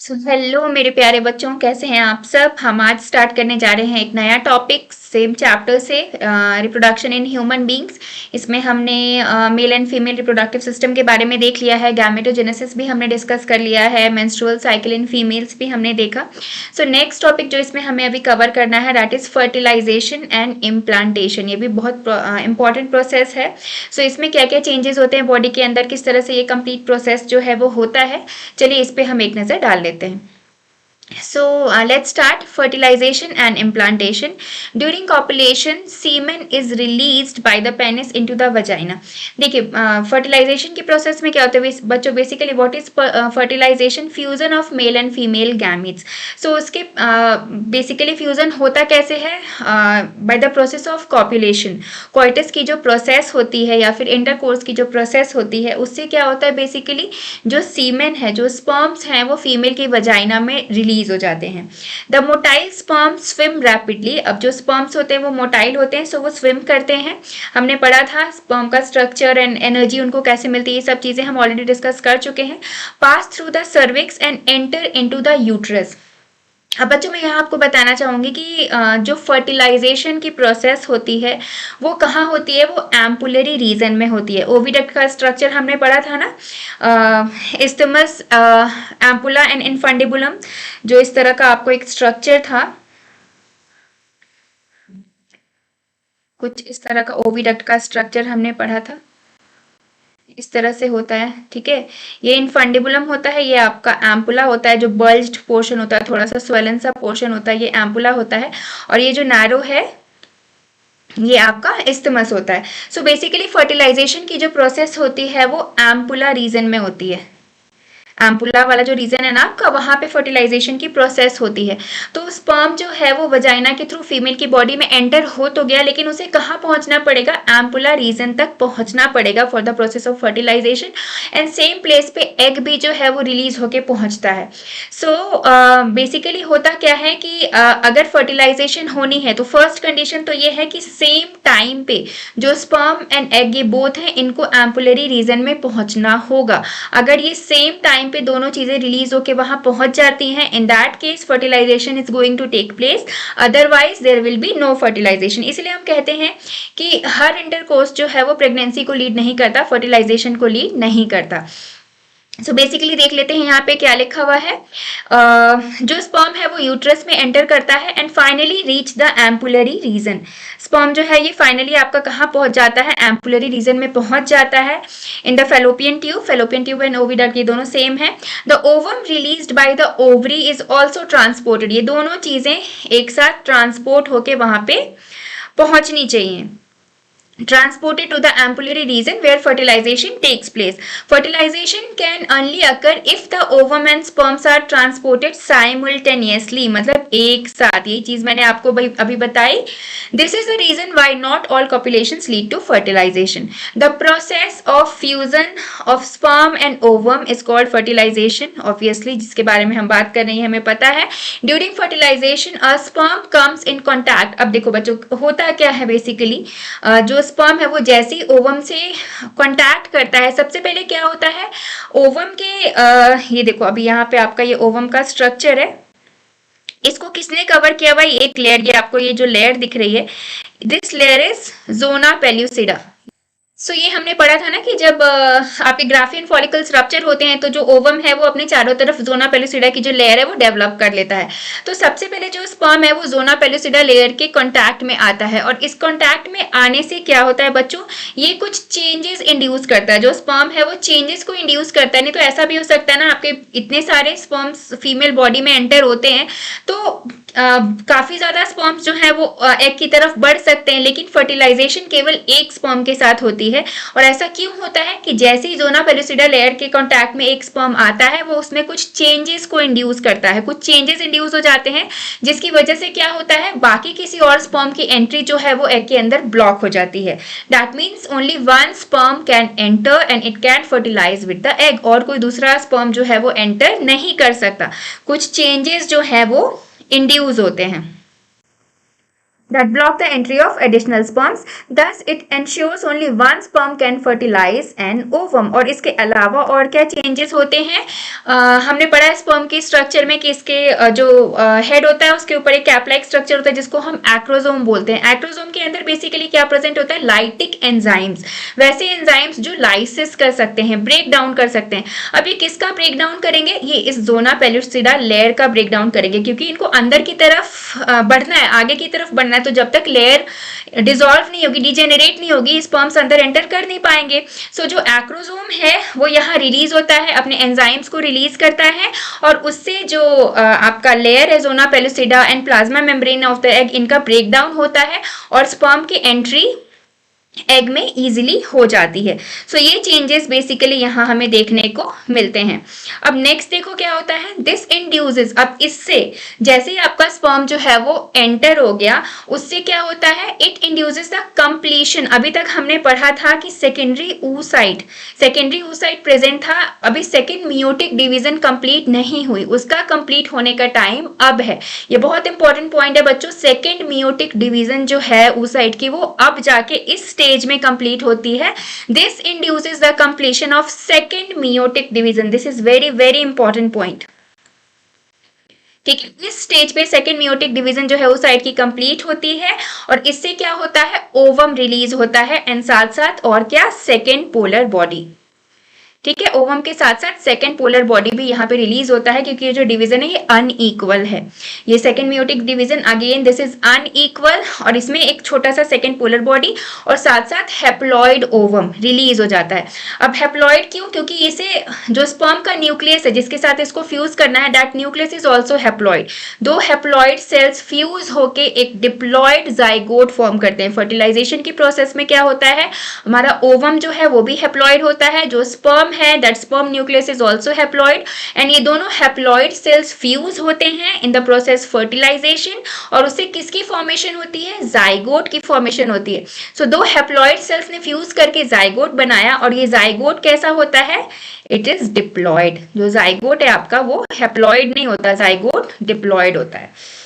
Hello मेरे प्यारे बच्चों, कैसे हैं आप सब। हम आज स्टार्ट करने जा रहे हैं एक नया टॉपिक सेम चैप्टर से, रिप्रोडक्शन इन ह्यूमन बींग्स। इसमें हमने mail and female reproductive system के बारे में देख लिया है, गैमेटोजेनेसिस भी हमने डिस्कस कर लिया है, मेंस्ट्रुअल साइकिल इन फीमेल्स भी हमने देखा। सो नेक्स्ट टॉपिक जो इसमें हमें अभी कवर करना है that is fertilization and implantation. ये भी बहुत इंपॉर्टेंट प्रोसेस है। सो इसमें क्या क्या चेंजेस होते हैं बॉडी के अंदर, किस तरह से ये कंप्लीट प्रोसेस जो है वो होता है, चलिए इस पे हम एक नज़र डाल लेते हैं। So let's start fertilization and implantation. During copulation, semen is released by the penis into the vagina. देखिए fertilization की प्रोसेस में क्या होता है बच्चों, basically what is fertilization? Fusion of male and female gametes. So उसके बेसिकली फ्यूजन होता कैसे है? By the process of copulation. Coitus की जो प्रोसेस होती है या फिर इंटरकोर्स की जो प्रोसेस होती है, उससे क्या होता है बेसिकली जो सीमेन है, जो स्पर्म्स हैं, वो फीमेल की वजाइना में रिलीज हो जाते हैं। The motile sperm swim rapidly. अब जो स्पर्म्स होते हैं वो मोटाइल होते हैं, सो वो स्विम करते हैं। हमने पढ़ा था स्पर्म का स्ट्रक्चर एंड एनर्जी उनको कैसे मिलती है, ये सब चीजें हम ऑलरेडी डिस्कस कर चुके हैं। Pass through the cervix and enter into the uterus. अब बच्चों मैं यहाँ आपको बताना चाहूँगी कि जो फर्टिलाइजेशन की प्रोसेस होती है वो कहाँ होती है, वो एम्पुलरी रीजन में होती है। ओविडक्ट का स्ट्रक्चर हमने पढ़ा था ना, इस्थमस, एम्पुला एंड इनफंडिबुलम, जो इस तरह का आपको एक स्ट्रक्चर था, कुछ इस तरह का ओविडक्ट का स्ट्रक्चर हमने पढ़ा था, इस तरह से होता है। ठीक है, ये इनफंडिबुलम होता है, ये आपका एम्पुला होता है, जो बल्ज्ड पोर्शन होता है, थोड़ा सा स्वेलन सा पोर्शन होता है, ये एम्पुला होता है। और ये जो नैरो है ये आपका इस्थमस होता है। सो बेसिकली फर्टिलाइजेशन की जो प्रोसेस होती है वो एम्पुला रीजन में होती है। एम्पुला वाला जो रीजन है ना आपका, वहां पे फर्टिलाइजेशन की प्रोसेस होती है। तो स्पर्म जो है वो वजाइना के थ्रू फीमेल की बॉडी में एंटर हो तो गया, लेकिन उसे कहाँ पहुंचना पड़ेगा? एम्पुला रीजन तक पहुंचना पड़ेगा for the process of fertilization. And same place पे एग भी जो है वो रिलीज होके पहुंचता है। सो बेसिकली होता क्या है कि अगर फर्टिलाइजेशन होनी है तो फर्स्ट कंडीशन तो ये है कि सेम टाइम पे जो स्पर्म एंड एग ये बोथ हैं, इनको एम्पुलरी रीजन में पहुंचना होगा। अगर ये सेम टाइम पे दोनों चीजें रिलीज होके वहां पहुंच जाती हैं, in that case fertilization is going to take place, otherwise there will be no fertilization. इसलिए हम कहते हैं कि हर इंटरकोर्स जो है वो प्रेगनेंसी को लीड नहीं करता, फर्टिलाइजेशन को लीड नहीं करता। सो बेसिकली देख लेते हैं यहाँ पे क्या लिखा हुआ है। जो स्पर्म है वो यूट्रस में एंटर करता है and finally reach the ampullary region. Sperm जो है ये फाइनली आपका कहाँ पहुंच जाता है? एम्पुलरी रीजन में पहुंच जाता है। In the fallopian tube and oviduct ये दोनों सेम है। The ovum released by the ovary is also transported. ये दोनों चीजें एक साथ ट्रांसपोर्ट होके वहां पे पहुंचनी चाहिए। Transported to the ampullary region where fertilization takes place. Fertilization can only occur if the ovum and sperms are transported simultaneously, मतलब एक साथ। ये चीज मैंने आपको अभी बताई। This is the reason why not all copulations lead to fertilization. The process of fusion of sperm and ovum is called fertilization. Obviously, जिसके बारे में हम बात कर रहे हैं हमें पता है। During fertilization, a sperm comes in contact. अब देखो बच्चों, होता क्या है बेसिकली, जो स्पर्म है वो जैसे ही ओवम से कांटेक्ट करता है, सबसे पहले क्या होता है ओवम के ये देखो अभी यहाँ पे आपका ये ओवम का स्ट्रक्चर है, इसको किसने कवर किया हुआ? एक लेयर, ये आपको ये जो लेयर दिख रही है, this layer is zona pellucida. So ये हमने पढ़ा था ना कि जब आपके ग्राफियन फॉलिकल्स रप्चर होते हैं तो जो ओवम है वो अपने चारों तरफ जोना पेल्यूसिडा की जो लेयर है वो डेवलप कर लेता है। तो सबसे पहले जो स्पर्म है वो जोना पेल्यूसिडा लेयर के कांटेक्ट में आता है, और इस कांटेक्ट में आने से क्या होता है बच्चों, ये कुछ चेंजेस इंड्यूस करता है। जो स्पर्म है वो चेंजेस को इंड्यूस करता है। नहीं तो ऐसा भी हो सकता है ना, आपके इतने सारे स्पर्म्स फीमेल बॉडी में एंटर होते हैं तो काफी ज्यादा स्पर्म्स जो है वो एग की तरफ बढ़ सकते हैं, लेकिन फर्टिलाइजेशन केवल एक स्पर्म के साथ होती है। और ऐसा क्यों होता है कि जैसे ही जोना पेल्यूसिडा लेयर के कांटेक्ट में एक स्पर्म आता है वो उसमें कुछ चेंजेस को इंड्यूस करता है, कुछ चेंजेस इंड्यूस हो जाते हैं, जिसकी वजह से क्या होता है, बाकी किसी और स्पर्म की एंट्री जो है वो एग के अंदर ब्लॉक हो जाती है। That means only one sperm can enter and it can fertilize with the egg, और कोई दूसरा स्पर्म जो है वो एंटर नहीं कर सकता। कुछ चेंजेस जो है वो इंड्यूस होते हैं। that block the entry of additional sperms. Thus, it ensures only one sperm can fertilize an ovum. और इसके अलावा और क्या चेंजेस होते हैं? हमने पढ़ा है स्पर्म के स्ट्रक्चर में कि इसके जो हेड होता है उसके ऊपर एक कैप लाइक स्ट्रक्चर होता है जिसको हम एक्रोसोम बोलते हैं. एक्रोसोम के अंदर बेसिकली क्या प्रेजेंट होता है? Lytic enzymes. वैसे एंजाइम्स जो लाइसिस कर सकते हैं, ब्रेक डाउन कर सकते हैं. अब ये किसका ब्रेक डाउन करेंगे? ये इस जोना पेलुसिडा लेयर का ब्रेक डाउन करेंगे, क्योंकि इनको अंदर की तरफ बढ़ना है, आगे की तरफ बढ़ना है. तो जब तक लेयर डिसॉल्व नहीं होगी, डिजेनरेट नहीं होगी, स्पर्म्स अंदर एंटर कर नहीं पाएंगे. सो जो एक्रोसोम है वो यहाँ रिलीज होता है, अपने एंजाइम्स को रिलीज करता है और उससे जो आपका लेयर है zona pellucida and plasma membrane of the egg, इनका ब्रेक डाउन होता है और स्पर्म की एंट्री एग में इजीली हो जाती है. सो ये चेंजेस बेसिकली यहाँ हमें देखने को मिलते हैं. अब नेक्स्ट देखो क्या होता है? This induces. अब इससे जैसे ही आपका स्पर्म जो है वो एंटर हो गया, उससे क्या होता है? It induces the completion. अभी तक हमने पढ़ा था कि सेकेंडरी oocyte प्रेजेंट था. अभी सेकेंड मियोटिक डिवीजन कंप्लीट नहीं हुई, उसका कंप्लीट होने का टाइम अब है. ये बहुत इंपॉर्टेंट पॉइंट है बच्चों. सेकेंड मियोटिक डिवीजन जो है oocyte की, वो अब जाके इस स्टेज में कंप्लीट होती है. This induces the completion of second meiotic division. This is very very important point. ठीक है, इस स्टेज पे सेकेंड मियोटिक डिवीजन जो है उस साइड की कंप्लीट होती है और इससे क्या होता है? ओवम रिलीज होता है एंड साथ साथ और क्या? Second polar body. ठीक है, ओवम के साथ साथ सेकेंड पोलर बॉडी भी यहाँ पे रिलीज होता है, क्योंकि ये जो डिवीजन है ये अनइक्वल है. ये second meiotic division again this is unequal और इसमें एक छोटा सा सेकेंड पोलर बॉडी और साथ साथ हेप्लॉइड ओवम रिलीज हो जाता है. अब हेप्लॉइड क्यों? क्योंकि इसे जो स्पर्म का न्यूक्लियस है जिसके साथ इसको फ्यूज करना है, that nucleus is also haploid. दो हेप्लॉइड सेल्स फ्यूज होके एक डिप्लॉइड जाइगोट फॉर्म करते हैं. फर्टिलाइजेशन की प्रोसेस में क्या होता है? हमारा ओवम जो है वो भी हेप्लॉइड होता है, जो स्पर्म है that sperm nucleus is also haploid and ये दोनों हेप्लॉइड सेल्स फ्यूज होते हैं इन द प्रोसेस फर्टिलाइजेशन और उससे किसकी फॉर्मेशन होती है? जाइगोट की फॉर्मेशन होती है. सो दो हेप्लॉइड सेल्स ने फ्यूज करके जाइगोट बनाया और ये जाइगोट कैसा होता है? It is diploid. जो जाइगोट है आपका वो हेप्लॉइड नहीं होता, जाइगोट डिप्लॉइड होता है.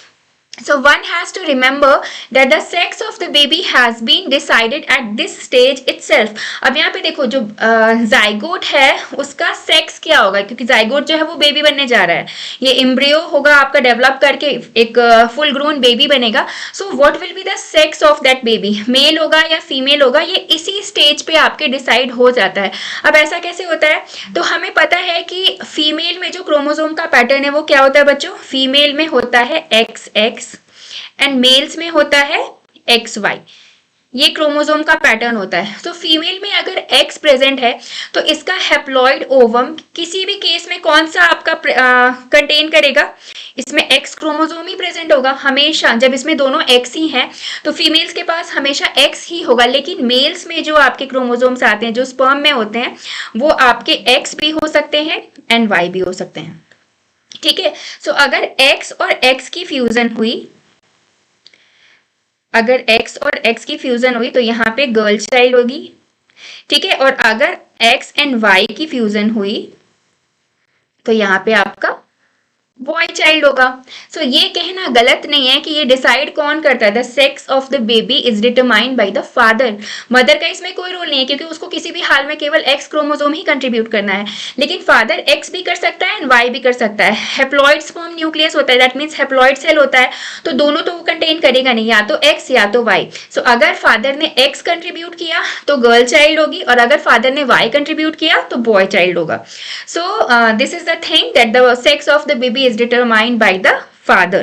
So one has to remember that the sex of the baby has been decided at this stage itself. अब यहाँ पे देखो जो जाइगोट है उसका सेक्स क्या होगा, क्योंकि जाइगोट जो है वो बेबी बनने जा रहा है. ये एम्ब्रियो होगा आपका, डेवलप करके एक फुल ग्रोन बेबी बनेगा. So what will be the sex of that baby? Male होगा या फीमेल होगा? ये इसी स्टेज पे आपके डिसाइड हो जाता है. अब ऐसा कैसे होता है? तो हमें पता है कि फीमेल में जो क्रोमोसोम का पैटर्न है वो क्या होता है बच्चों? फीमेल में होता है XX एंड मेल्स में होता है XY. ये क्रोमोसोम का पैटर्न होता है. तो फीमेल में अगर X प्रेजेंट है तो इसका हेप्लॉइड ओवम किसी भी केस में कौन सा आपका कंटेन करेगा? इसमें X क्रोमोसोम ही प्रेजेंट होगा हमेशा. जब इसमें दोनों X ही हैं तो फीमेल्स के पास हमेशा X ही होगा. लेकिन मेल्स में जो आपके क्रोमोसोम्स आते हैं जो स्पर्म में होते हैं वो आपके X भी हो सकते हैं एंड Y भी हो सकते हैं. ठीक है, सो अगर X और X की फ्यूजन हुई, अगर X और X की फ्यूजन हुई तो यहाँ पे गर्ल चाइल्ड होगी. ठीक है, और अगर X एंड Y की फ्यूजन हुई तो यहाँ पे आपका बॉय चाइल्ड होगा. सो ये कहना गलत नहीं है कि ये डिसाइड कौन करता है? The sex of the baby is determined by the father. Mother का इसमें कोई रोल नहीं है क्योंकि उसको किसी भी हाल में केवल X क्रोमोसोम ही कंट्रीब्यूट करना है. लेकिन फादर X भी कर सकता है एंड Y भी कर सकता है. हेप्लॉइड स्पर्म न्यूक्लियस होता है, दैट मीन्स हेप्लॉइड सेल होता है, तो दोनों तो वो कंटेन करेगा नहीं, या तो X या तो Y. सो अगर फादर ने X कंट्रीब्यूट किया तो गर्ल चाइल्ड होगी और अगर फादर ने Y कंट्रीब्यूट किया तो बॉय चाइल्ड होगा. So this is the thing that the sex of the baby is determined by the father.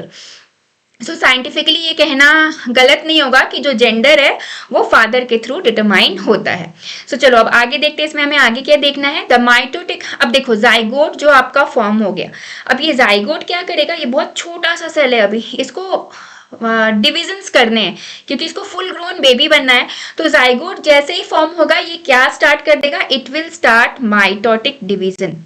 So scientifically ये कहना गलत नहीं होगा कि जो जेंडर है वो फादर के थ्रू डिटरमाइन होता है. सो चलो अब आगे देखते हैं इसमें हमें आगे क्या देखना है. The mitotic. अब देखो जाइगोट जो आपका फॉर्म हो गया, अब ये जाइगोट क्या करेगा? ये बहुत छोटा सा सेल है, अभी इसको डिविजन्स करने हैं क्योंकि इसको फुल ग्रोन बेबी बनना है. तो जाइगोट जैसे ही फॉर्म होगा ये क्या स्टार्ट कर देगा? It will start mitotic division.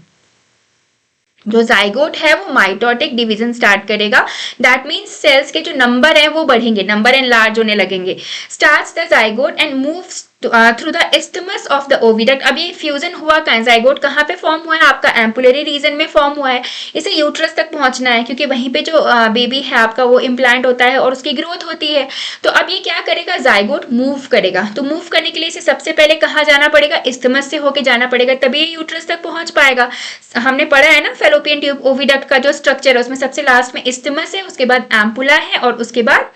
जो जाइगोट है वो माइटोटिक डिवीजन स्टार्ट करेगा. दैट मीन्स सेल्स के जो नंबर है वो बढ़ेंगे, नंबर एंड लार्ज होने लगेंगे. Starts the zygote and moves to through the isthmus of the oviduct. अब ये फ्यूजन हुआ कहाँ, जाइगोट कहाँ पे फॉर्म हुआ है, आपका एम्पुलरी रीजन में फॉर्म हुआ है। इसे यूट्रस तक पहुंचना है क्योंकि वहीं पे जो बेबी है आपका वो इम्प्लांट होता है और उसकी ग्रोथ होती है। तो अब ये क्या करेगा, जाइगोट मूव करेगा। तो मूव करने के लिए इसे सबसे पहले कहाँ जाना पड़ेगा, इस्थमस से होके जाना पड़ेगा, तभी ये यूट्रस तक पहुंच पाएगा। हमने पढ़ा है ना फेलोपियन ट्यूब ओविडक्ट का जो स्ट्रक्चर है, उसमें सबसे लास्ट में इस्थमस है, उसके बाद एम्पुला है और उसके बाद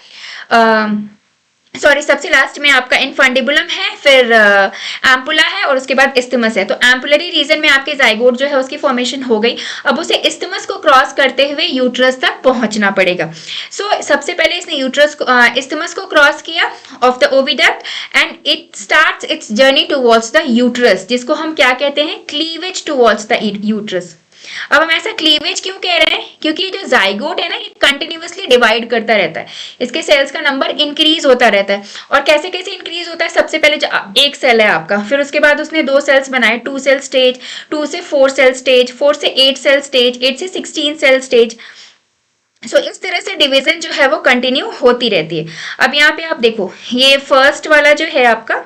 सबसे लास्ट में आपका इनफंडिबुलम है, फिर एम्पुला है और उसके बाद इस्थमस है। तो एम्पुलरी रीजन में आपके जाइगोट जो है उसकी फॉर्मेशन हो गई। अब उसे इस्थमस को क्रॉस करते हुए यूट्रस तक पहुंचना पड़ेगा। सबसे पहले इसने यूट्रस को इस्थमस को क्रॉस किया of the oviduct and it starts it's journey towards the uterus, जिसको हम क्या कहते हैं, क्लीवेज टुवर्ड्स द यूट्रस। अब हम ऐसा क्लीवेज क्यों कह रहे हैं, क्योंकि जो जाइगोट है ना ये कंटिन्यूअसली डिवाइड करता रहता है, इसके सेल्स का नंबर इंक्रीज होता रहता है। और कैसे कैसे इंक्रीज होता है, सबसे पहले जो एक सेल है आपका, फिर उसके बाद उसने 2 सेल्स बनाए, 2 सेल स्टेज, 2 से 4 सेल स्टेज, 4 से 8 सेल स्टेज, 8 से 16 सेल स्टेज। इस तरह से डिवीजन जो है वो कंटिन्यू होती रहती है। अब यहाँ पे आप देखो, ये फर्स्ट वाला जो है आपका,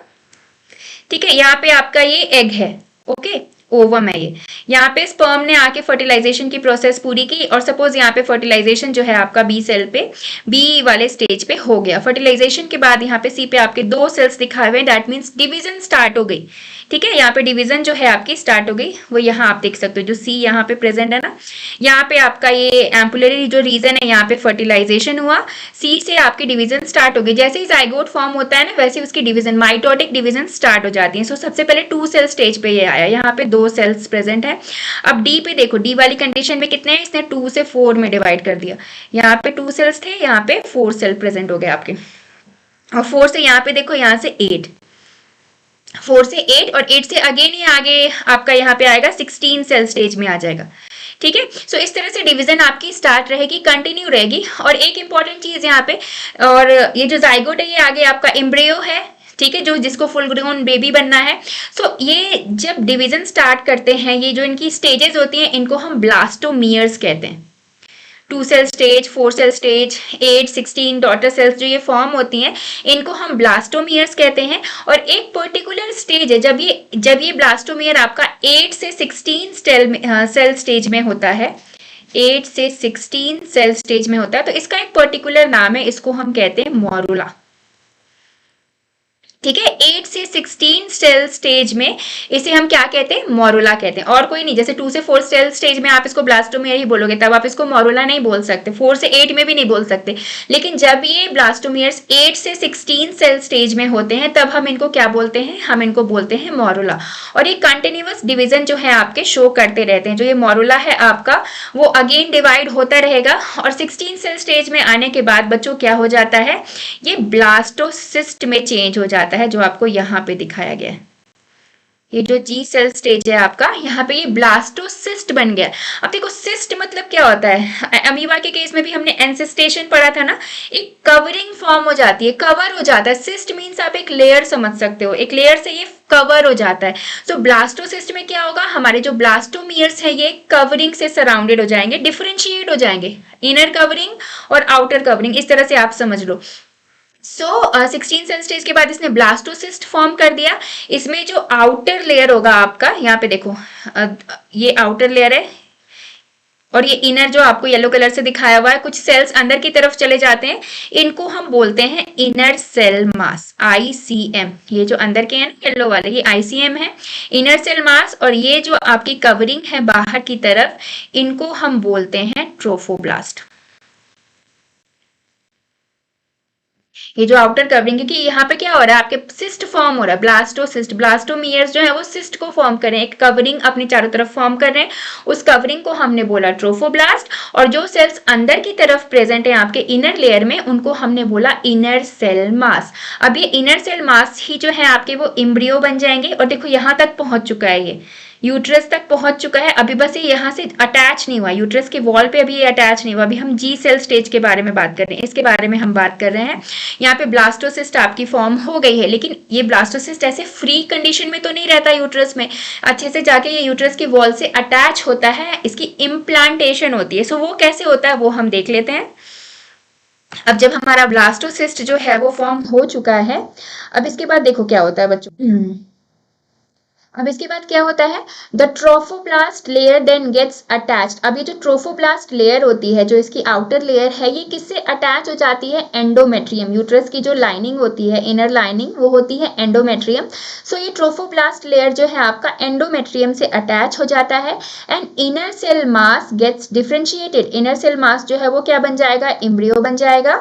ठीक है, यहाँ पे आपका ये एग है, ओके, ओवम है ये। यहाँ पे स्पर्म ने आके फर्टिलाइजेशन की प्रोसेस पूरी की और सपोज यहाँ पे फर्टिलाइजेशन जो है आपका बी सेल पे, बी वाले स्टेज पे हो गया। फर्टिलाइजेशन के बाद यहाँ पे सी पे आपके 2 सेल्स दिखाए हुए, दैट मीन्स डिवीजन स्टार्ट हो गई। ठीक है, यहाँ पे डिवीजन जो है आपकी स्टार्ट हो गई, वो यहाँ आप देख सकते हो, जो सी यहाँ पे प्रेजेंट है ना, यहाँ पे आपका ये एम्पुलरी जो रीजन है, यहाँ पे फर्टिलाइजेशन हुआ, सी से आपकी डिवीजन स्टार्ट हो गई। जैसे ही जाइगोट फॉर्म होता है ना, वैसे उसकी डिवीजन, माइटोटिक डिवीजन स्टार्ट हो जाती है। सबसे पहले 2 सेल स्टेज पे ये आया, यहाँ पे 2 सेल्स प्रेजेंट है। अब डी पे देखो, डी वाली कंडीशन में कितने हैं, इसने 2 से 4 में डिवाइड कर दिया। यहाँ पे 2 सेल्स थे, यहाँ पे 4 सेल प्रेजेंट हो गए आपके, और 4 से यहाँ पे देखो, यहाँ से 8, 4 से 8 और 8 से अगेन ये आगे आपका यहाँ पे आएगा 16 सेल स्टेज में आ जाएगा। ठीक है, इस तरह से डिवीजन आपकी स्टार्ट रहेगी, कंटिन्यू रहेगी। और एक इंपॉर्टेंट चीज यहाँ पे, और ये जो जाइगोट है ये आगे आपका एम्ब्रियो है, ठीक है, जो जिसको फुल ग्रोन बेबी बनना है। ये जब डिवीजन स्टार्ट करते हैं, ये जो इनकी स्टेजेस होती हैं, इनको हम ब्लास्टोमियर्स कहते हैं। 2 cell stage, 4 cell stage, 8, 16 daughter cells जो ये फॉर्म होती हैं, इनको हम ब्लास्टोमियर्स कहते हैं। और एक पर्टिकुलर स्टेज है, जब ये ब्लास्टोमियर आपका 8 से 16 सेल स्टेज में होता है, 8 से 16 सेल स्टेज में होता है, तो इसका एक पर्टिकुलर नाम है, इसको हम कहते हैं मोरुला। ठीक है, 8 से 16 सेल स्टेज में इसे हम क्या कहते हैं, मोरुला कहते हैं, और कोई नहीं। जैसे 2 से 4 सेल स्टेज में आप इसको ब्लास्टोमियर ही बोलोगे, तब आप इसको मोरुला नहीं बोल सकते, 4 से 8 में भी नहीं बोल सकते। लेकिन जब ये ब्लास्टोमियर्स 8 से 16 सेल स्टेज में होते हैं, तब हम इनको क्या बोलते हैं, हम इनको बोलते हैं मोरुला। और ये कंटिन्यूअस डिवीजन जो है आपके शो करते रहते हैं। जो ये मोरुला है आपका, वो अगेन डिवाइड होता रहेगा, और 16 सेल स्टेज में आने के बाद बच्चों क्या हो जाता है, ये ब्लास्टोसिस्ट में चेंज हो जाता है, जो आपको यहाँ पे दिखाया गया है। ये जो जी सेल स्टेज है आपका, यहाँ पे ये ब्लास्टोसिस्ट बन गया। अब देखो, सिस्ट मतलब क्या होता है, अमीबा के केस में भी हमने एंसेस्टेशन पढ़ा था ना, एक कवरिंग फॉर्म हो जाती है, कवर हो जाता है। सिस्ट मीन्स आप एक लेयर समझ सकते हो, एक लेयर से ये कवर हो जाता है। ब्लास्टोसिस्ट में क्या होगा, हमारे जो ब्लास्टोमियर्स है ये कवरिंग से सराउंडेड हो जाएंगे, डिफरेंशिएट हो जाएंगे, इनर कवरिंग और आउटर कवरिंग, इस तरह से आप समझ लो। 16 सेल स्टेज के बाद इसने ब्लास्टोसिस्ट फॉर्म कर दिया। इसमें जो आउटर लेयर होगा आपका, यहाँ पे देखो, ये आउटर लेयर है, और ये इनर जो आपको येलो कलर से दिखाया हुआ है, कुछ सेल्स अंदर की तरफ चले जाते हैं, इनको हम बोलते हैं इनर सेल मास, ICM। ये जो अंदर के हैं येलो वाले, ये ICM है, इनर सेल मास। और ये जो आपकी कवरिंग है बाहर की तरफ, इनको हम बोलते हैं ट्रोफोब्लास्ट। ये जो आउटर कवरिंग, क्योंकि यहाँ पे क्या हो रहा है, आपके सिस्ट फॉर्म हो रहा है, ब्लास्टोसिस्ट, ब्लास्टोमियर्स जो है वो सिस्ट को फॉर्म कर रहे हैं, एक कवरिंग अपनी चारों तरफ फॉर्म कर रहे हैं, उस कवरिंग को हमने बोला ट्रोफोब्लास्ट। और जो सेल्स अंदर की तरफ प्रेजेंट है आपके इनर लेयर में, उनको हमने बोला इनर सेल मास। अब ये इनर सेल मास ही जो है आपके, वो एम्ब्रियो बन जाएंगे। और देखो, यहाँ तक पहुंच चुका है, ये यूट्रस तक पहुंच चुका है, अभी बस ये यहाँ से अटैच नहीं हुआ, यूट्रस के वॉल पे अभी ये अटैच नहीं हुआ। अभी हम जी सेल स्टेज के बारे में बात कर रहे हैं, इसके बारे में हम बात कर रहे हैं। यहाँ पे ब्लास्टोसिस्ट आपकी फॉर्म हो गई है, लेकिन ये ब्लास्टोसिस्ट ऐसे फ्री कंडीशन में तो नहीं रहता यूट्रस में, अच्छे से जाके ये यूट्रस की वॉल से अटैच होता है, इसकी इम्प्लांटेशन होती है। वो कैसे होता है वो हम देख लेते हैं। अब जब हमारा ब्लास्टोसिस्ट जो है वो फॉर्म हो चुका है, अब इसके बाद देखो क्या होता है बच्चों। अब इसके बाद क्या होता है, the trophoblast layer then gets attached. अब ये जो ट्रोफोप्लास्ट लेयर होती है, जो इसकी आउटर लेयर है, ये किससे अटैच हो जाती है, एंडोमेट्रियम। यूट्रस की जो लाइनिंग होती है, इनर लाइनिंग, वो होती है एंडोमेट्रियम। सो ये ट्रोफोप्लास्ट लेयर जो है आपका एंडोमेट्रियम से अटैच हो जाता है and inner cell mass gets differentiated. Inner cell mass जो है वो क्या बन जाएगा, एम्ब्रियो बन जाएगा।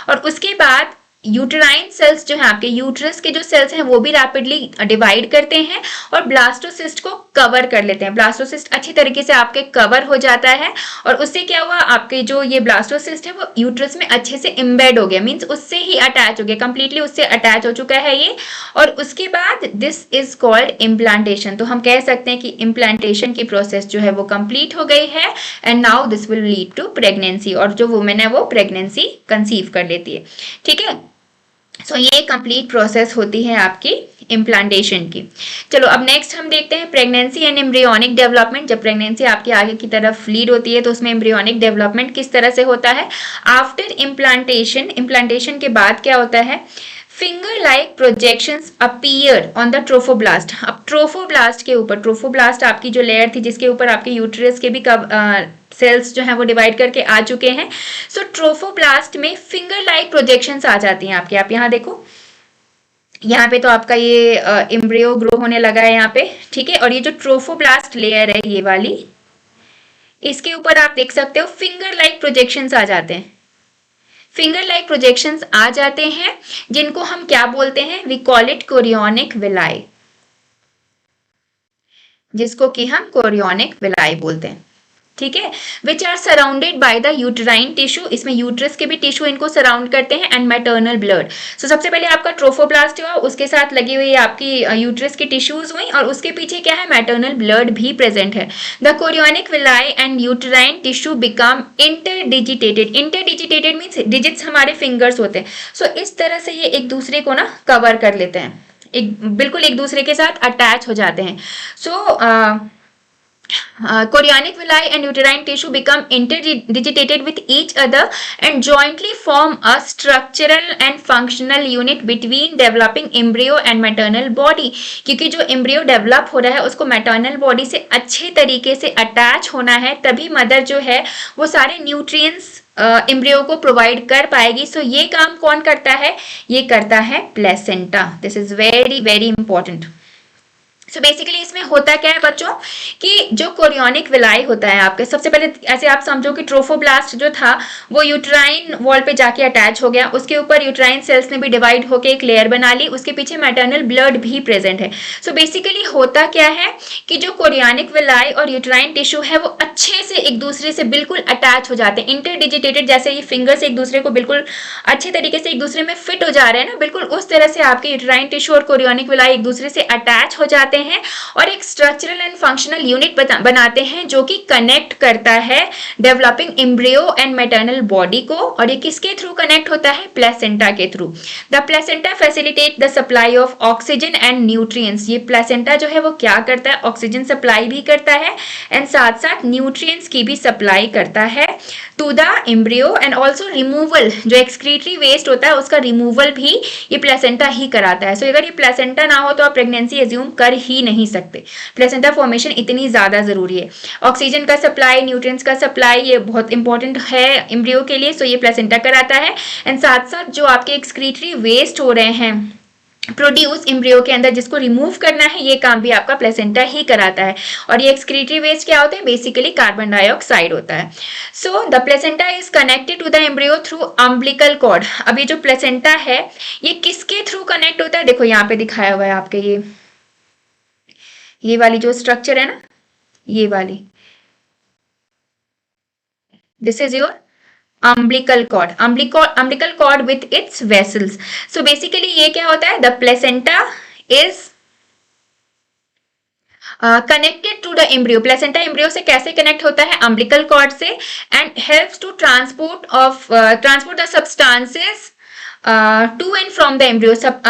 और उसके बाद यूटेराइन सेल्स जो है आपके यूट्रस के जो सेल्स हैं वो भी रैपिडली डिवाइड करते हैं और ब्लास्टोसिस्ट को कवर कर लेते हैं। ब्लास्टोसिस्ट अच्छी तरीके से आपके कवर हो जाता है और उससे क्या हुआ, आपके जो ये ब्लास्टोसिस्ट है वो यूट्रस में अच्छे से एम्बेड हो गया, मीन्स उससे ही अटैच हो गया, कंप्लीटली उससे अटैच हो चुका है ये। और उसके बाद दिस इज कॉल्ड इम्प्लांटेशन। तो हम कह सकते हैं कि इम्प्लांटेशन की प्रोसेस जो है वो कंप्लीट हो गई है and now this will lead to pregnancy, और जो वुमेन है वो प्रेगनेंसी कंसीव कर लेती है। ठीक है, सो ये कंप्लीट प्रोसेस होती है आपकी इम्प्लांटेशन की। चलो अब नेक्स्ट हम देखते हैं प्रेगनेंसी एंड एम्ब्रियोनिक डेवलपमेंट। जब प्रेगनेंसी आपकी आगे की तरफ लीड होती है तो उसमें एम्ब्रियोनिक डेवलपमेंट किस तरह से होता है। आफ्टर इम्प्लांटेशन, इम्प्लांटेशन के बाद क्या होता है, finger like projections appear on the trophoblast. अब ट्रोफोब्लास्ट के ऊपर, ट्रोफोब्लास्ट आपकी जो लेयर थी जिसके ऊपर आपके यूट्रस के भी सेल्स जो हैं वो डिवाइड करके आ चुके हैं। सो ट्रोफोब्लास्ट में फिंगर लाइक प्रोजेक्शंस आ जाती हैं आपके। आप यहाँ देखो, यहाँ पे तो आपका ये एम्ब्रियो ग्रो होने लगा है यहाँ पे। ठीक है, और ये जो ट्रोफोब्लास्ट लेयर है ये वाली, इसके ऊपर आप देख सकते हो फिंगर लाइक प्रोजेक्शंस आ जाते हैं। फिंगर लाइक प्रोजेक्शंस आ जाते हैं जिनको हम क्या बोलते हैं, we call it chorionic villi, जिसको कि हम कोरियोनिक विलाई बोलते हैं। ठीक है, which are surrounded by the uterine tissue. इसमें यूट्रस के भी टिश्यू इनको सराउंड करते हैं एंड मैटरनल ब्लड। सो सबसे पहले आपका ट्रोफोब्लास्ट हुआ, उसके साथ लगी हुई आपकी यूट्रस की टिश्यूज हुई और उसके पीछे क्या है, मैटरनल ब्लड भी प्रेजेंट है। The chorionic villi and uterine tissue become interdigitated. Interdigitated means digits हमारे फिंगर्स होते हैं। सो इस तरह से ये एक दूसरे को ना कवर कर लेते हैं, बिल्कुल एक दूसरे के साथ अटैच हो जाते हैं। सो chorionic villi and uterine tissue become interdigitated with each other and jointly form a structural and functional unit between developing embryo and maternal body। क्योंकि जो embryo develop हो रहा है उसको maternal body से अच्छे तरीके से attach होना है, तभी mother जो है वो सारे nutrients एम्ब्रियो को प्रोवाइड कर पाएगी। सो ये काम कौन करता है, ये करता है placenta. This is very very important. So basically इसमें होता क्या है बच्चों कि जो कोरियोनिक विलाई होता है आपके, सबसे पहले ऐसे आप समझो कि ट्रोफोब्लास्ट जो था वो यूट्राइन वॉल पे जाके अटैच हो गया, उसके ऊपर यूट्राइन सेल्स ने भी डिवाइड होके एक लेयर बना ली, उसके पीछे मैटरनल ब्लड भी प्रेजेंट है। सो बेसिकली होता क्या है कि जो कोरियोनिक विलाई और यूट्राइन टिश्यू है वो अच्छे से एक दूसरे से बिल्कुल अटैच हो जाते हैं, इंटरडिजिटेटेड, जैसे ये फिंगर से एक दूसरे को बिल्कुल अच्छे तरीके से एक दूसरे में फिट हो जा रहे हैं ना, बिल्कुल उस तरह से आपके यूट्राइन टिश्यू और कोरियोनिक विलाई एक दूसरे से अटैच हो जाते हैं और एक स्ट्रक्चरल एंड फंक्शनल यूनिट बनाते हैं जो कि कनेक्ट करता है developing embryo and maternal body को। और ये किसके थ्रू कनेक्ट होता है, प्लेसेंटा के through. The placenta facilitate the supply of oxygen and nutrients. ये प्लेसेंटा जो है वो क्या करता है, ऑक्सीजन सप्लाई भी करता है एंड साथ साथ न्यूट्रिएंट्स की भी सप्लाई करता है to the embryo and also removal, जो एक्सक्रीटरी वेस्ट होता है उसका रिमूवल भी ये प्लेसेंटा ही कराता है। सो अगर ये प्लेसेंटा ना हो तो आप प्रेगनेंसी एज्यूम कर ही नहीं सकते। प्लेसेंटा फॉर्मेशन इतनी ज्यादा जरूरी है। ऑक्सीजन का सप्लाई, न्यूट्रिएंट्स का सप्लाई, ये बहुत इंपॉर्टेंट है एम्ब्रियो के लिए। सो ये प्लेसेंटा कराता है एंड साथ साथ जो आपके एक्सक्रीटरी वेस्ट हो रहे हैं प्रोड्यूस एम्ब्रियो के अंदर, जिसको रिमूव करना है, ये काम भी आपका प्लेसेंटा ही कराता है। और ये एक्सक्रीटरी वेस्ट क्या होता है, बेसिकली कार्बन डाइऑक्साइड होता है। So the placenta is connected to the embryo through umbilical cord. अब ये जो प्लेसेंटा है ये किसके थ्रू कनेक्ट होता है, देखो यहाँ पे दिखाया हुआ है आपके ये वाली जो स्ट्रक्चर है ना, ये वाली, this is your umbilical cord, umbilical cord with its vessels। so basically ये क्या होता है, the placenta is connected to the embryo। placenta embryo से कैसे connect होता है, umbilical cord से, and helps to transport the substances to and from the embryo. सब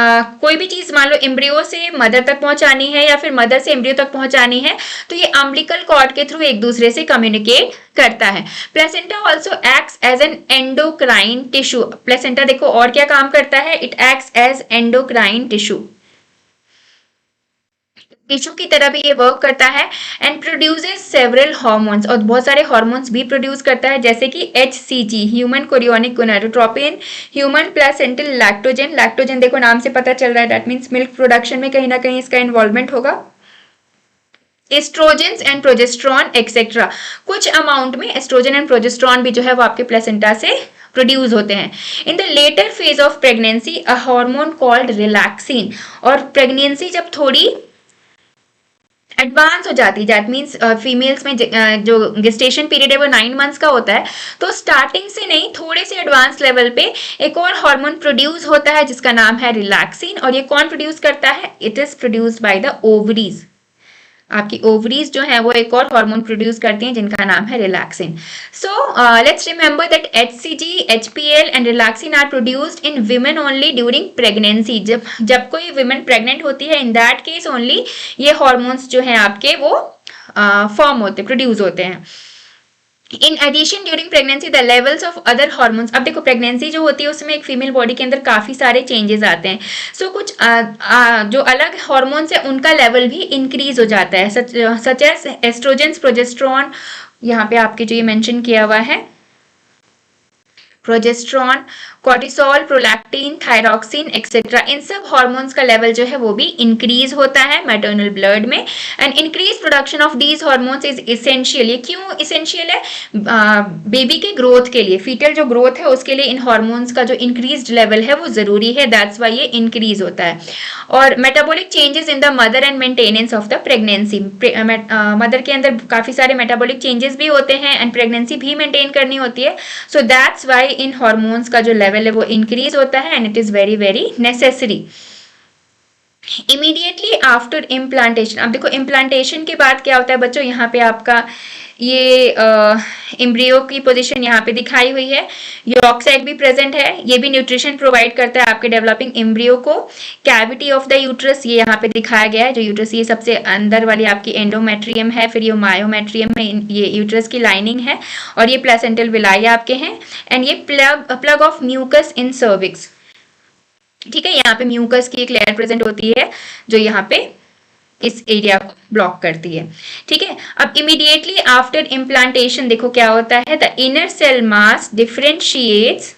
कोई भी चीज मान लो एम्ब्रियो से मदर तक पहुंचानी है या फिर मदर से एम्ब्रियो तक पहुंचानी है, तो ये अम्बिलिकल कॉर्ड के थ्रू एक दूसरे से कम्युनिकेट करता है। Placenta also acts as an endocrine tissue. Placenta देखो और क्या काम करता है, it acts as endocrine tissue, tissue की तरह भी ये वर्क करता है। एंड प्रोड्यूसेस सेवरल हार्मोन्स, और बहुत सारे हार्मोन्स भी प्रोड्यूस करता है, जैसे कि HCG human chorionic gonadotropin, human placental lactogen. Lactogen देखो नाम से पता चल रहा है, दैट मीन्स मिल्क प्रोडक्शन में कहीं ना कहीं इसका इन्वॉल्वमेंट होगा। एस्ट्रोजेंस एंड प्रोजेस्ट्रॉन एक्सेट्रा, कुछ अमाउंट में एस्ट्रोजन एंड प्रोजेस्ट्रॉन भी जो है वो आपके प्लेसेंटा से प्रोड्यूस होते हैं। In the later phase of pregnancy a hormone called relaxin, और प्रेगनेंसी जब थोड़ी एडवांस हो जाती है, दैट मीन्स फीमेल्स में जो गेस्टेशन पीरियड है वो 9 मंथ्स का होता है, तो स्टार्टिंग से नहीं थोड़े से एडवांस लेवल पे एक और हार्मोन प्रोड्यूस होता है जिसका नाम है रिलैक्सिन। और ये कौन प्रोड्यूस करता है, it is produced by the ovaries. आपकी ओवरीज जो है वो एक और हार्मोन प्रोड्यूस करती हैं जिनका नाम है relaxin. So let's remember that HCG, HPL and relaxin are produced in women only during pregnancy. जब कोई विमेन प्रेग्नेंट होती है, इन दैट केस ओनली ये हार्मोन्स जो है आपके वो फॉर्म होते, प्रोड्यूस होते हैं। In addition during pregnancy the levels of other hormones. अब देखो प्रेगनेंसी जो होती है उसमें एक फीमेल बॉडी के अंदर काफी सारे चेंजेस आते हैं। सो कुछ जो अलग हार्मोन्स है उनका लेवल भी इंक्रीज हो जाता है, सच एज एस्ट्रोजेंस, प्रोजेस्ट्रॉन, यहाँ पे आपके जो ये मेंशन किया हुआ है progesterone, cortisol, prolactin, thyroxine etcetera, इन सब हार्मोन्स का लेवल जो है वो भी इंक्रीज होता है मैटरनल ब्लड में। And increase production of these hormones is essential. ये क्यों इसेंशियल है, बेबी के ग्रोथ के लिए, फीटल जो ग्रोथ है उसके लिए इन हार्मोन्स का जो इंक्रीज लेवल है वो जरूरी है, दैट्स वाई ये इंक्रीज होता है। और metabolic changes in the mother and maintenance of the pregnancy, mother के अंदर काफी सारे मेटाबॉलिक चेंजेस भी होते हैं एंड प्रेगनेंसी भी मेंटेन करनी होती है। So that's why in hormones का जो लेवल है वो इंक्रीज होता है and it is very very necessary. Immediately after implantation, अब देखो इम्प्लांटेशन के बाद क्या होता है बच्चों, यहाँ पे आपका ये एम्ब्रियो की पोजीशन यहाँ पे दिखाई हुई है, यॉर्क सैक भी प्रेजेंट है, ये भी न्यूट्रिशन प्रोवाइड करता है आपके डेवलपिंग एम्ब्रियो को। कैविटी ऑफ द यूट्रस ये यहाँ पे दिखाया गया है, जो यूट्रस ये सबसे अंदर वाली आपकी एंडोमेट्रियम है, फिर ये मायोमेट्रियम है, ये यूट्रस की लाइनिंग है, और ये प्लेसेंटल विलाई आपके हैं। एंड ये plug of mucus in cervix, ठीक है, यहाँ पे म्यूकस की एक लेयर प्रेजेंट होती है जो यहाँ पे इस एरिया को ब्लॉक करती है, ठीक है। अब इमीडिएटली आफ्टर इम्प्लांटेशन देखो क्या होता है, the inner cell mass differentiates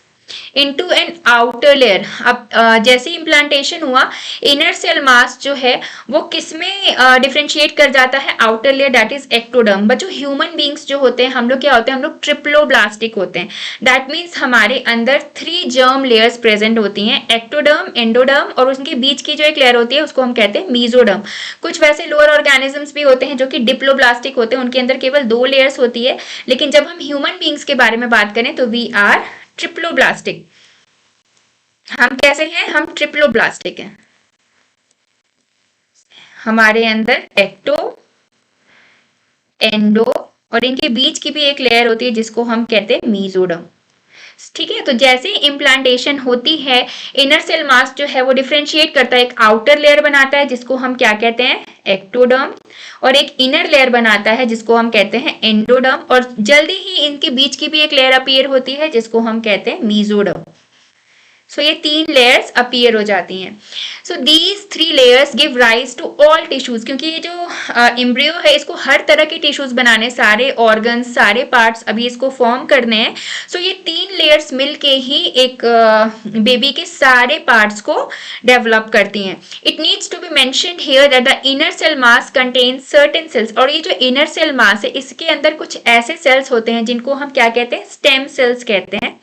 into an outer layer. अब जैसे इम्प्लांटेशन हुआ, इनर सेल मास जो है वो किसमें डिफरेंशिएट कर जाता है, outer layer, that is ectoderm. बच्चों ह्यूमन बींग्स जो होते हैं हम लोग क्या होते हैं, हम लोग ट्रिप्लोब्लास्टिक होते हैं, दैट मीन्स हमारे अंदर 3 जर्म लेयर्स प्रेजेंट होती हैं, एक्टोडर्म, एंडोडर्म, और उनके बीच की जो एक लेयर होती है उसको हम कहते हैं मीजोडर्म। कुछ वैसे लोअर ऑर्गेनिजम्स भी होते हैं जो कि डिप्लोब्लास्टिक होते हैं, उनके अंदर केवल 2 लेयर्स होती है, लेकिन जब हम ह्यूमन बींग्स के बारे में बात करें तो वी आर ट्रिप्लोब्लास्टिक। हम कैसे हैं, हम ट्रिप्लोब्लास्टिक हैं, हमारे अंदर एक्टो, एंडो और इनके बीच की भी एक लेयर होती है जिसको हम कहते हैं मीजोडर्म, ठीक है। तो जैसे इम्प्लांटेशन होती है, इनर सेल मास जो है वो डिफरेंशिएट करता है, एक आउटर लेयर बनाता है जिसको हम क्या कहते हैं, एक्टोडर्म, और एक इनर लेयर बनाता है जिसको हम कहते हैं एंडोडर्म, और जल्दी ही इनके बीच की भी एक लेयर अपीयर होती है जिसको हम कहते हैं मीजोडर्म। सो ये 3 लेयर्स अपीयर हो जाती हैं। So these 3 layers give rise to all tissues, क्योंकि ये जो एम्ब्रियो है इसको हर तरह के टिश्यूज बनाने, सारे ऑर्गन्स, सारे पार्ट्स अभी इसको फॉर्म करने हैं। सो ये 3 लेयर्स मिलके ही एक बेबी के सारे पार्ट्स को डेवलप करती हैं। It needs to be mentioned here that the inner cell mass contains certain cells, और ये जो इनर सेल मास है इसके अंदर कुछ ऐसे सेल्स होते हैं जिनको हम क्या कहते हैं, स्टेम सेल्स कहते हैं,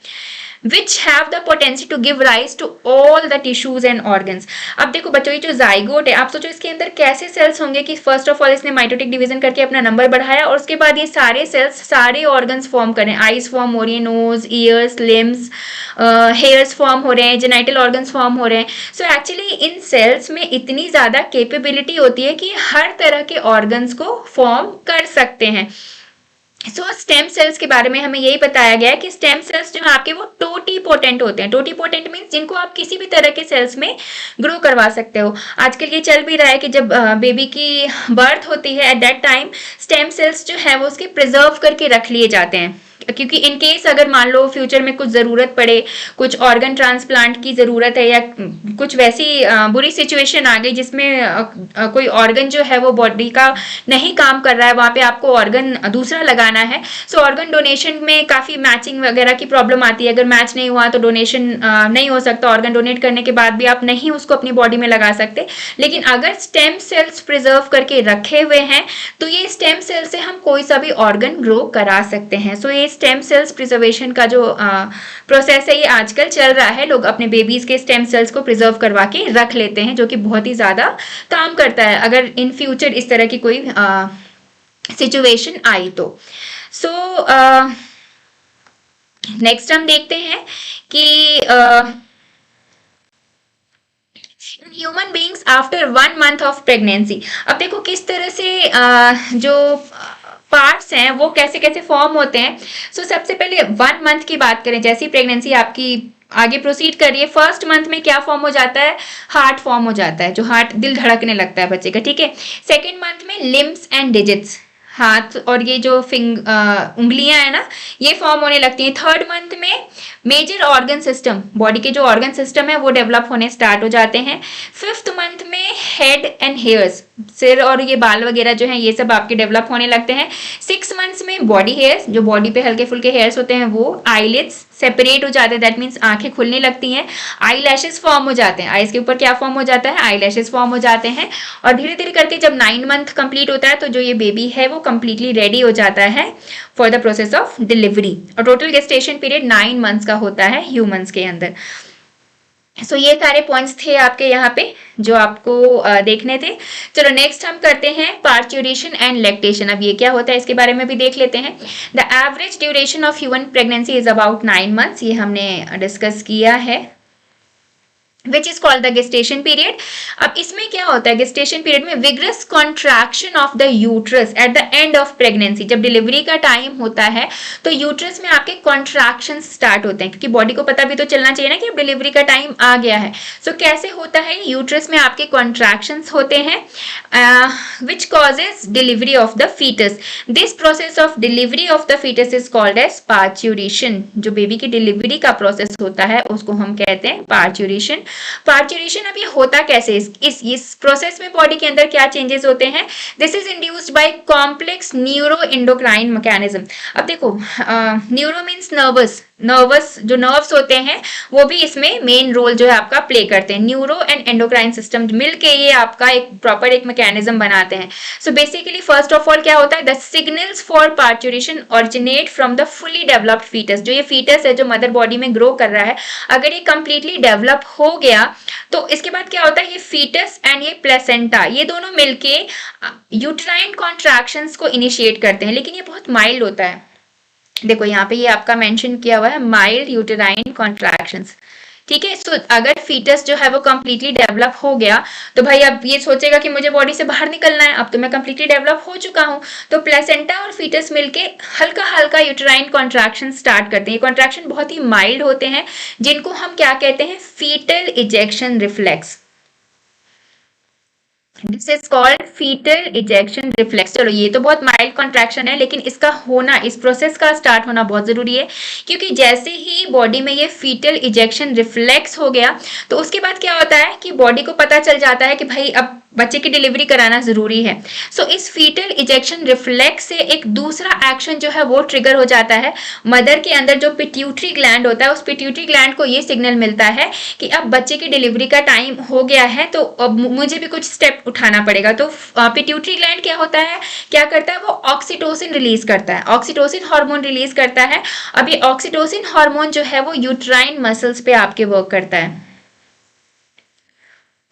which have the potency to give rise to all the tissues and organs। अब देखो बच्चों ये जो जाइगोट है, आप सोचो इसके अंदर कैसे सेल्स होंगे कि फर्स्ट ऑफ ऑल इसने माइटोटिक डिवीजन करके अपना नंबर बढ़ाया और उसके बाद ये सारे सेल्स सारे ऑर्गन्स फॉर्म करें, आईज फॉर्म हो रही है, nose, ears, limbs, hairs form हो रहे हैं, जेनाइटल ऑर्गन्स फॉर्म हो रहे हैं। सो एक्चुअली इन सेल्स में इतनी ज्यादा कैपेबिलिटी होती है कि हर तरह के ऑर्गन्स को फॉर्म कर सकते हैं। स्टेम सेल्स के बारे में हमें यही बताया गया है कि स्टेम सेल्स जो है आपके वो टोटीपोटेंट होते हैं। टोटीपोटेंट मीन्स जिनको आप किसी भी तरह के सेल्स में ग्रो करवा सकते हो। आजकल ये चल भी रहा है कि जब बेबी की बर्थ होती है at that time stem cells जो है वो उसके प्रिजर्व करके रख लिए जाते हैं, क्योंकि इन केस अगर मान लो फ्यूचर में कुछ ज़रूरत पड़े, कुछ ऑर्गन ट्रांसप्लांट की ज़रूरत है या कुछ वैसी बुरी सिचुएशन आ गई जिसमें कोई ऑर्गन जो है वो बॉडी का नहीं काम कर रहा है, वहाँ पे आपको ऑर्गन दूसरा लगाना है। सो ऑर्गन डोनेशन में काफ़ी मैचिंग वगैरह की प्रॉब्लम आती है। अगर मैच नहीं हुआ तो डोनेशन नहीं हो सकता, ऑर्गन डोनेट करने के बाद भी आप नहीं उसको अपनी बॉडी में लगा सकते। लेकिन अगर स्टेम सेल्स प्रिजर्व करके रखे हुए हैं तो ये स्टेम सेल से हम कोई सा भी ऑर्गन ग्रो करा सकते हैं। सो ये स्टेम सेल्स प्रिजर्वेशन का जो प्रोसेस है ये आजकल चल रहा है। लोग अपने बेबीज के स्टेम सेल्स को प्रिजर्व करवा के रख लेते हैं, जो कि बहुत ही ज़्यादा काम करता है अगर इन फ्यूचर इस तरह की कोई सिचुएशन आई तो। सो नेक्स्ट हम देखते हैं कि human beings after 1 month of pregnancy. अब देखो किस तरह से जो पार्ट्स हैं वो कैसे कैसे फॉर्म होते हैं। सो सबसे पहले 1 मंथ की बात करें, जैसी प्रेगनेंसी आपकी आगे प्रोसीड करिए, फर्स्ट मंथ में क्या फॉर्म हो जाता है, हार्ट फॉर्म हो जाता है, जो हार्ट दिल धड़कने लगता है बच्चे का, ठीक है। सेकेंड मंथ में लिम्स एंड डिजिट्स, हाथ और ये जो उंगलियां है ना ये फॉर्म होने लगती हैं। थर्ड मंथ में मेजर ऑर्गन सिस्टम, बॉडी के जो ऑर्गन सिस्टम है वो डेवलप होने स्टार्ट हो जाते हैं। फिफ्थ मंथ में हेड एंड हेयर्स, सिर और ये बाल वगैरह जो है ये सब आपके डेवलप होने लगते हैं। 6 मंथ्स में बॉडी हेयर्स, जो बॉडी पे हल्के फुल्के हेयर्स होते हैं वो, आईलिड्स सेपरेट हो जाते हैं, दैट मीन्स आंखें खुलने लगती हैं। आई लैशेस फॉर्म हो जाते हैं, आईज के ऊपर क्या फॉर्म हो जाता है, आई लैशेस फॉर्म हो जाते हैं। और धीरे धीरे करके जब 9 मंथ कंप्लीट होता है तो जो ये बेबी है वो कंप्लीटली रेडी हो जाता है for the process of delivery. और टोटल गेस्टेशन पीरियड 9 मंथ्स का होता है ह्यूमंस के अंदर। सो ये सारे पॉइंट्स थे आपके यहाँ पे जो आपको देखने थे। चलो नेक्स्ट हम करते हैं पार्च्यूरेशन एंड लैक्टेशन। अब ये क्या होता है इसके बारे में भी देख लेते हैं। The average duration of human pregnancy is about 9 months, ये हमने डिस्कस किया है, which is called the gestation period। अब इसमें क्या होता है gestation period में, vigorous contraction of the uterus at the end of pregnancy। जब डिलीवरी का टाइम होता है तो यूट्रस में आपके contractions स्टार्ट होते हैं, क्योंकि बॉडी को पता भी तो चलना चाहिए ना कि अब डिलीवरी का टाइम आ गया है। सो कैसे होता है, यूट्रस में आपके contractions होते हैं which causes delivery of the fetus। this process of delivery of the fetus is called as parturition। जो बेबी की डिलीवरी का प्रोसेस होता है उसको हम कहते हैं पार्च्यूरेशन। पार्च्यूरेशन अब ये होता कैसे, इस प्रोसेस में बॉडी के अंदर क्या चेंजेस होते हैं। This is induced by complex neuro endocrine mechanism. अब देखो न्यूरो मीन्स नर्वस जो नर्व्स होते हैं वो भी इसमें मेन रोल जो है आपका प्ले करते हैं। न्यूरो एंड एंडोक्राइन सिस्टम मिलके ये आपका एक प्रॉपर एक मैकेनिज्म बनाते हैं। So basically first of all क्या होता है, the signals for parturition originate from the fully developed foetus. जो ये फीटस है जो मदर बॉडी में ग्रो कर रहा है, अगर ये कंप्लीटली डेवलप हो गया तो इसके बाद क्या होता है, ये फीटस एंड ये प्लेसेंटा ये दोनों मिलके यूट्राइन कॉन्ट्रैक्शंस को इनिशिएट करते हैं, लेकिन ये बहुत माइल्ड होता है। देखो यहाँ पे ये आपका मेंशन किया हुआ है माइल्ड यूटेराइन कॉन्ट्रैक्शंस, ठीक है। सो अगर फीटस जो है वो कंप्लीटली डेवलप हो गया तो भाई अब ये सोचेगा कि मुझे बॉडी से बाहर निकलना है, अब तो मैं कंप्लीटली डेवलप हो चुका हूँ। तो प्लेसेंटा और फीटस मिलके हल्का हल्का यूटेराइन कॉन्ट्रैक्शन स्टार्ट करते हैं। ये कॉन्ट्रैक्शन बहुत ही माइल्ड होते हैं, जिनको हम क्या कहते हैं, fetal ejection reflex. This is called fetal ejection reflex. चलो ये तो बहुत माइल्ड कॉन्ट्रैक्शन है, लेकिन इसका होना, इस प्रोसेस का स्टार्ट होना बहुत जरूरी है, क्योंकि जैसे ही बॉडी में ये फीटल इजेक्शन रिफ्लेक्स हो गया तो उसके बाद क्या होता है कि बॉडी को पता चल जाता है कि भाई अब बच्चे की डिलीवरी कराना जरूरी है। सो इस फीटल इजेक्शन रिफ्लेक्स से एक दूसरा एक्शन जो है वो ट्रिगर हो जाता है। मदर के अंदर जो पिट्यूटरी ग्लैंड होता है, उस पिट्यूटरी ग्लैंड को ये सिग्नल मिलता है कि अब बच्चे की डिलीवरी का टाइम हो गया है, तो अब मुझे भी कुछ स्टेप उठाना पड़ेगा। तो पिट्यूटरी ग्लैंड क्या होता है, क्या करता है, वो ऑक्सीटोसिन रिलीज करता है, ऑक्सीटोसिन हार्मोन रिलीज करता है। अब ये ऑक्सीटोसिन हार्मोन जो है वो यूट्राइन मसल्स पे आपके वर्क करता है।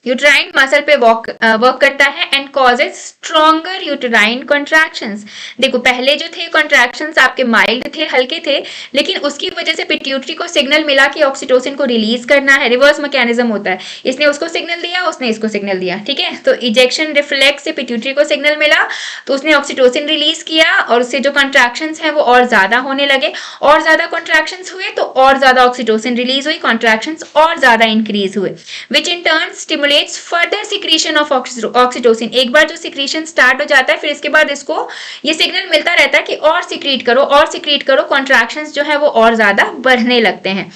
यूट्राइन मसल पे वर्क करता है and causes stronger uterine contractions. देखो पहले जो थे कॉन्ट्रैक्शंस आपके माइल्ड थे, हल्के थे, लेकिन उसकी वजह से पिट्यूटरी को सिग्नल मिला कि ऑक्सीटोसिन को रिलीज करना है। रिवर्स मैकेनिज्म होता है, इसने उसको सिग्नल दिया, उसने इसको सिग्नल दिया, ठीक है। तो इजेक्शन रिफ्लेक्स से पिट्यूटरी को सिग्नल मिला तो उसने ऑक्सीटोसिन रिलीज किया और उससे जो कॉन्ट्रैक्शंस हैं वो और ज्यादा होने लगे, और ज्यादा कॉन्ट्रैक्शंस हुए तो और ज्यादा ऑक्सीटोसिन रिलीज हुई, कॉन्ट्रैक्शंस और ज्यादा इंक्रीज हुए, which in turn stimulate further secretion of oxytocin. एक बार जो सिक्रीशन स्टार्ट हो जाता है फिर इसके बाद इसको ये सिग्नल मिलता रहता है कि और सिक्रीट करो और सिक्रीट करो, कॉन्ट्रैक्शंस जो है वो और ज्यादा बढ़ने लगते हैं।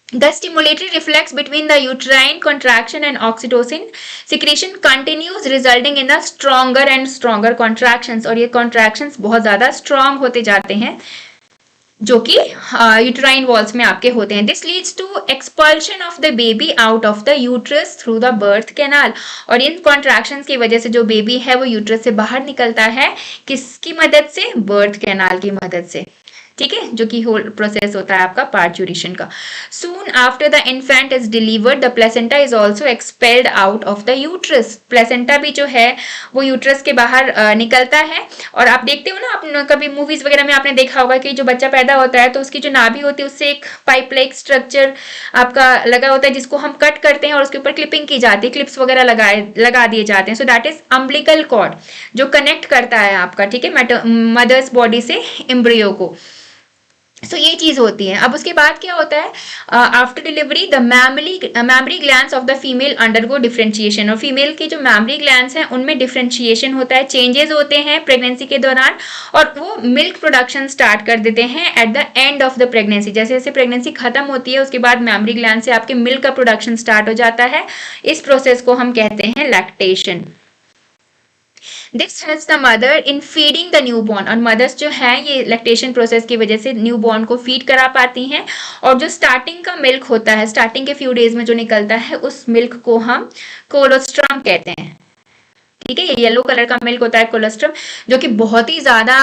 The stimulatory reflex between the uterine contraction and oxytocin secretion continues, resulting in the stronger and stronger contractions, और ये contractions बहुत ज़्यादा strong होते जाते हैं जो कि यूट्राइन वॉल्स में आपके होते हैं। This leads to expulsion of the baby out of the uterus through the birth canal, और इन कॉन्ट्रैक्शंस की वजह से जो बेबी है वो यूट्रस से बाहर निकलता है, किसकी मदद से? बर्थ कैनाल की मदद से, ठीक है, जो कि होल प्रोसेस होता है आपका पार्चुरेशन का। Soon after the infant is delivered the placenta is also expelled out of the uterus. Placenta भी जो है वो यूट्रस के बाहर निकलता है, और आप देखते हो ना, आप कभी मूवीज वगैरह में आपने देखा होगा कि जो बच्चा पैदा होता है तो उसकी जो नाभि होती है उससे एक पाइप लाइक स्ट्रक्चर आपका लगा होता है जिसको हम कट करते हैं और उसके ऊपर क्लिपिंग की जाती है, क्लिप्स वगैरह लगा दिए जाते हैं। So that is umbilical cord जो कनेक्ट करता है आपका, ठीक है, मदर्स बॉडी से एम्ब्रियो को। सो ये चीज होती है। अब उसके बाद क्या होता है? After delivery the memory glands of the female undergo differentiation, और फीमेल के जो मैमरी ग्लैंड्स हैं उनमें डिफरेंशिएशन होता है, चेंजेस होते हैं प्रेगनेंसी के दौरान, और वो मिल्क प्रोडक्शन स्टार्ट कर देते हैं at the end of the pregnancy. जैसे जैसे प्रेगनेंसी खत्म होती है उसके बाद मैमरी ग्लैंड से आपके मिल्क का प्रोडक्शन स्टार्ट हो जाता है। इस प्रोसेस को हम कहते हैं lactation. This helps the mother in feeding the newborn, और मदर्स जो है ये लैक्टेशन प्रोसेस की वजह से न्यूबॉर्न को फीड करा पाती हैं, और जो स्टार्टिंग का मिल्क होता है, स्टार्टिंग के फ्यू डेज में जो निकलता है उस मिल्क को हम कोलोस्ट्रम कहते हैं, ठीक है। ये येलो कलर का मिल्क होता है कोलोस्ट्रम, जो कि बहुत ही ज्यादा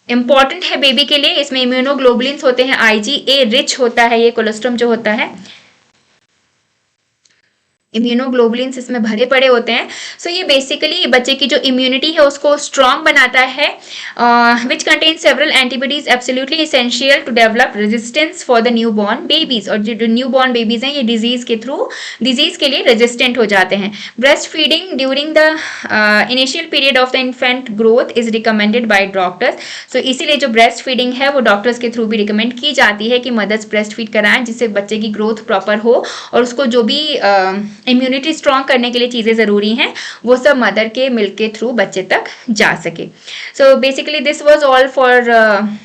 इंपॉर्टेंट है बेबी के लिए। इसमें इम्यूनोग्लोबुलिन्स होते हैं, IgA रिच होता है ये कोलोस्ट्रम जो होता है, इम्यूनोग्लोबुलिन्स इसमें भरे पड़े होते हैं। सो ये बेसिकली बच्चे की जो इम्यूनिटी है उसको स्ट्रॉन्ग बनाता है, which contain several antibodies absolutely essential to develop resistance for the new born babies, और जो न्यू बॉर्न बेबीज हैं ये डिजीज के लिए रेजिस्टेंट हो जाते हैं। Breast feeding during the initial period of the infant growth is recommended by doctors. So इसीलिए जो ब्रेस्ट फीडिंग है वो डॉक्टर्स के थ्रू भी रिकमेंड की जाती है कि मदर्स ब्रेस्ट फीड कराएं, जिससे बच्चे की ग्रोथ प्रॉपर हो, और उसको जो भी इम्यूनिटी स्ट्रॉन्ग करने के लिए चीज़ें ज़रूरी हैं वो सब मदर के मिल्क के थ्रू बच्चे तक जा सके। So basically this was all for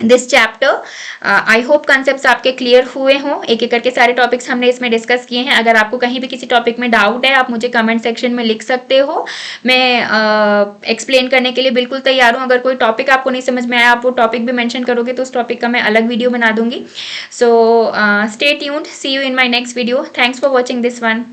this chapter. I hope concepts आपके क्लियर हुए हों। एक एक करके सारे टॉपिक्स हमने इसमें डिस्कस किए हैं। अगर आपको कहीं भी किसी टॉपिक में डाउट है आप मुझे कमेंट सेक्शन में लिख सकते हो, मैं एक्सप्लेन करने के लिए बिल्कुल तैयार हूँ। अगर कोई टॉपिक आपको नहीं समझ में आया, आप वो टॉपिक भी मेंशन करोगे तो उस टॉपिक का मैं अलग वीडियो बना दूंगी। So stay tuned, see you in my next video. Thanks for watching this one.